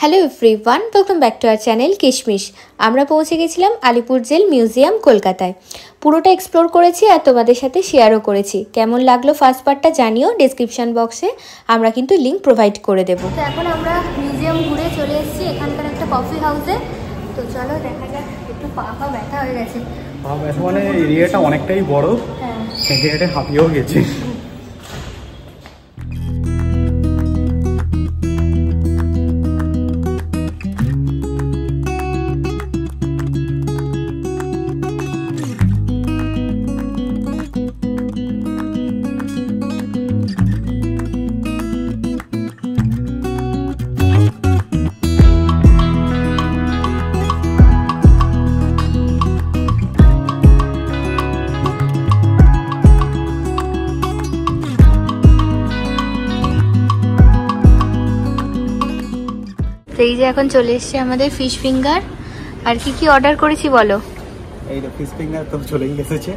Hello everyone, welcome back to our channel কিশমিশ। আমরা পৌঁছে গেছিলাম আলিপুর জেল মিউজিয়াম কলকাতায়। পুরোটা এক্সপ্লোর করেছি আর তোমাদের সাথে শেয়ারও করেছি। কেমন লাগলো ফার্স্ট পার্টটা জানিও, ডেসক্রিপশন বক্সে আমরা কিন্তু লিঙ্ক প্রোভাইড করে দেবো। তো এখন আমরা মিউজিয়াম ঘুরে চলে এসেছি এখানকার একটা কফি হাউসে। তো চলো দেখা যাক। একটু পা ব্যথা হয়ে গেছে। পা ব্যথা মানে এরিয়াটা অনেকটাই বড়, হ্যাঁ হেঁটে হেঁটে হাঁপিয়েও গেছে। এই যে এখন চলে এসছে আমাদের ফিশ ফিঙ্গার। আর কি কি অর্ডার করেছি বলো? এই তো ফিশ ফিঙ্গার তো চলেই এসেছে,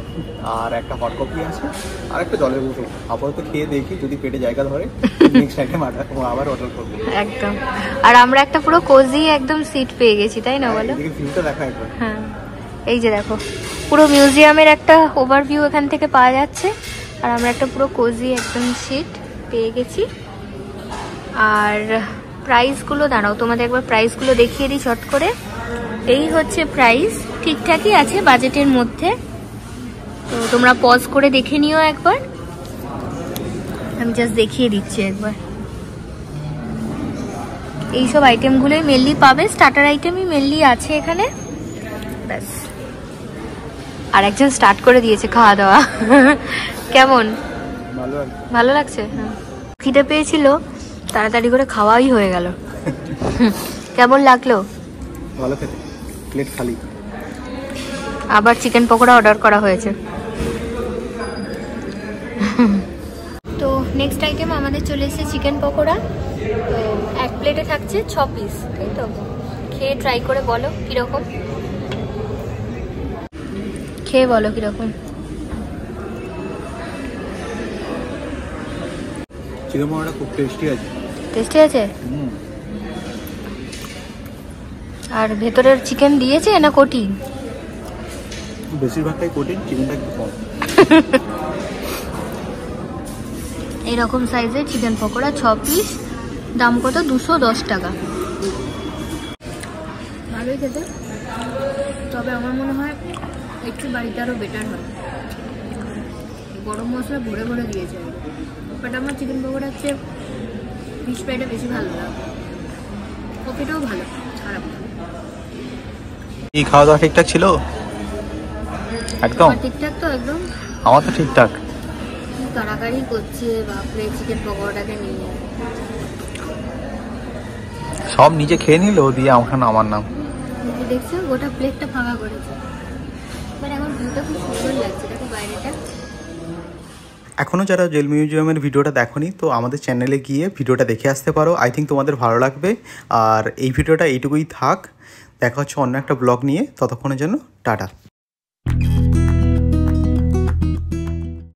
আর একটা হট কফি আছে, আর একটা জলের বোতল। আপাতত খেয়ে দেখি, যদি পেটে জায়গা ধরে নেক্সট আইটেম আবার অর্ডার করবো। একদম। আর আমরা একটা পুরো কোজি একদম সিট পেয়ে গেছি, তাই না বলো? ভিউটা দেখা একবার। হ্যাঁ, এই যে দেখো পুরো মিউজিয়ামের একটা ওভারভিউ এখান থেকে পাওয়া যাচ্ছে। আর আমরা একটা পুরো কোজি একদম সিট পেয়ে গেছি। আর প্রাইসগুলো দাঁড়াও, তোমাদের একবার প্রাইসগুলো দেখিয়ে দিই শর্ট করে। এই হচ্ছে প্রাইস, ঠিকঠাকই আছে বাজেটের মধ্যে। তো তোমরা পজ করে দেখে নিও একবার, আমি জাস্ট দেখিয়ে দিচ্ছি একবার। এইসব আইটেমগুলোই মেনলি পাবে, স্টার্টার আইটেমই মেনলি আছে এখানে, ব্যাস। আর একজন স্টার্ট করে দিয়েছে খাওয়া দাওয়া। কেমন? ভালো লাগছে? হ্যাঁ, খিদে পেয়েছিল, তাড়াতাড়ি করে খাওয়াই হয়ে গেল। কেমন লাগলো? ভালো খেতে, প্লেট খালি। আবার চিকেন পকোড়া অর্ডার করা হয়েছে। তো নেক্সট আইটেম আমাদের চলে এসেছে চিকেন পকোড়া। তো এক প্লেটে থাকছে 6 পিস, তাই তো? খেয়ে ট্রাই করে বলো কিরকম, খেয়ে বলো কিরকম। চিকেন পকোড়া খুব টেস্টি আছে। টেস্টি আছে? আর ভেতরের চিকেন দিয়েছে না কোটি? বেশিরভাগটাই কোটি, চিকেনটা একটু কম। এইরকম সাইজের চিকেন পকোড়া 6 পিস, দাম কত? 210 টাকা। ভালোই খেতে, তবে আমার মনে হয় একটু বাড়িতে আরও বেটার হয়। গরম মশলা ভরে ভরে দিয়েছে, বাট আমার চিকেন পকোড়ার চেয়ে ফিশ ফ্রাইটা বেশি ভালো লাগে। কফিটাও ভালো, খারাপ না। এই খাওয়া দাওয়া ঠিকঠাক ছিল? একদম ঠিকঠাক তো, একদম। আমার তো ঠিকঠাক। কাড়াকাড়ি করছে বাপরে চিকেন পকোড়াটাকে নিয়ে। সব নিজে খেয়ে নিল, দিয়ে আমার নাম। দেখছো গোটা প্লেটটা ফাঁকা করেছে। বাট এখন ভিউটা খুব সুন্দর লাগছে, দেখো বাইরেটা। এখনও যারা জেল মিউজিয়ামের ভিডিওটা দেখোনি, তো আমাদের চ্যানেলে গিয়ে ভিডিওটা দেখে আসতে পারো। আই থিঙ্ক তোমাদের ভালো লাগবে। আর এই ভিডিওটা এইটুকুই থাক, দেখা হচ্ছে অন্য একটা ব্লগ নিয়ে। ততক্ষণের জন্য টাটা।